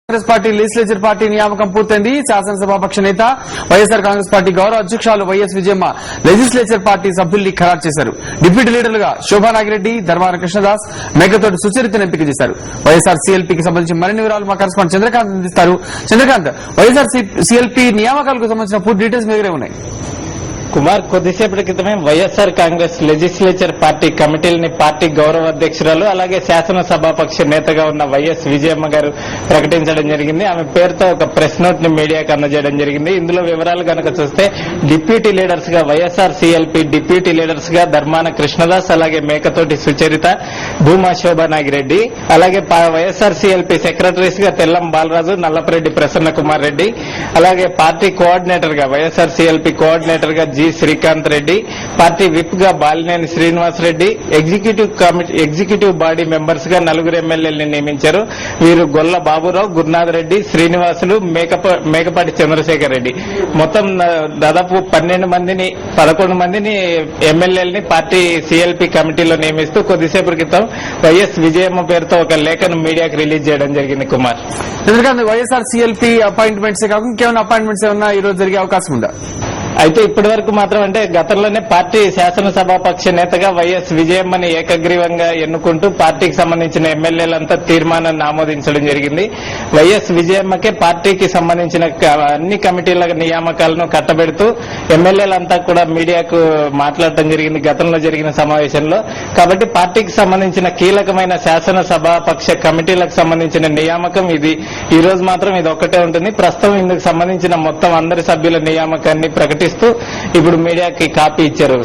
Congress party legislature party నియామకం పూర్తయింది. శాసనసభాపక్ష నేత వైఎస్ఆర్ కాంగ్రెస్ పార్టీ గౌరవ అధ్యక్షురాలు వైఎస్ విజయమ్మ లెజిస్లేచర్ పార్టీ సభ్యుల్ని ఖరారు చేశారు. డిప్యూటీ లీడర్లుగా శోభానాగిరెడ్డి, ధర్మాన కృష్ణదాస్, మేకతోటి సుచరితను ఎంపిక చేశారు. వైఎస్ఆర్ సీఎల్పీకి సంబంధించి మరిన్ని వివరాలు మా కరెస్పాండెంట్ చంద్రకాంత్ అందిస్తారు. చంద్రకాంత్, వైఎస్ఆర్ సీఎల్పీ నియామకాలకు సంబంధించిన పూర్తి డీటెయిల్స్ మీ దగ్గరే ఉన్నాయి. కుమార్, కొద్దిసేపటి క్రితమే వైఎస్ఆర్ కాంగ్రెస్ లెజిస్లేచర్ పార్టీ కమిటీలని పార్టీ గౌరవ అధ్యక్షురాలు అలాగే శాసనసభాపక్ష నేతగా ఉన్న వైఎస్ విజయమ్మ గారు ప్రకటించడం జరిగింది. ఆమె పేరుతో ఒక ప్రెస్ నోట్ ని మీడియాకు అందజేయడం జరిగింది. ఇందులో వివరాలు కనుక చూస్తే డిప్యూటీ లీడర్స్ గా వైఎస్ఆర్ సీఎల్పీ డిప్యూటీ లీడర్స్ గా ధర్మాన కృష్ణదాస్, అలాగే మేకతోటి సుచరిత, భూమా శోభానాగిరెడ్డి, అలాగే వైఎస్ఆర్ సీఎల్పీ సెక్రటరీస్ గా తెల్లం బాలరాజు, నల్లపరెడ్డి ప్రసన్న కుమార్ రెడ్డి, అలాగే పార్టీ కోఆర్డినేటర్ గా వైఎస్ఆర్ సీఎల్పీ కోఆర్డినేటర్ గా G Srikanth Reddy, party whip గా Balineni Srinivas Reddy, executive body members గా 4 ఎమ్మెల్యేలను నియమించారు. వీరు గొల్ల బాబురావు, గురునాథ్ రెడ్డి, శ్రీనివాసులు, మేకపాటి చంద్రశేఖర్ రెడ్డి. మొత్తం దాదాపు 11 మందిని ఎమ్మెల్యేలని పార్టీ సీఎల్పీ కమిటీలో నియమిస్తూ కొద్దిసేపటి క్రితం వైఎస్ విజయమ్మ పేరుతో ఒక లేఖను మీడియాకు రిలీజ్ చేయడం జరిగింది. కుమార్, ఎందుకంటే వైఎస్ఆర్ సీఎల్పీ అపాయింట్మెంట్స్ కాకుండా ఇంకేమైనా అపాయింట్మెంట్స్ ఏమన్నా ఈ రోజు జరిగే అవకాశం ఉందా? అయితే ఇప్పటి వరకు మాత్రం అంటే గతంలోనే పార్టీ శాసనసభాపక్ష నేతగా వైఎస్ విజయమ్మని ఏకగ్రీవంగా ఎన్నుకుంటూ పార్టీకి సంబంధించిన ఎమ్మెల్యేలంతా తీర్మానాన్ని ఆమోదించడం జరిగింది. వైఎస్ విజయమ్మకే పార్టీకి సంబంధించిన అన్ని కమిటీల నియామకాలను కట్టబెడుతూ ఎమ్మెల్యేలంతా కూడా మీడియాకు మాట్లాడటం జరిగింది గతంలో జరిగిన సమావేశంలో. కాబట్టి పార్టీకి సంబంధించిన కీలకమైన శాసనసభాపక్ష కమిటీలకు సంబంధించిన నియామకం ఇది. ఈ రోజు మాత్రం ఇది ఒక్కటే ఉంటుంది. ప్రస్తుతం ఇందుకు సంబంధించిన మొత్తం అందరి సభ్యుల నియామకాన్ని ప్రకటిస్తూ ఇప్పుడు మీడియాకి కాపీ ఇచ్చారు.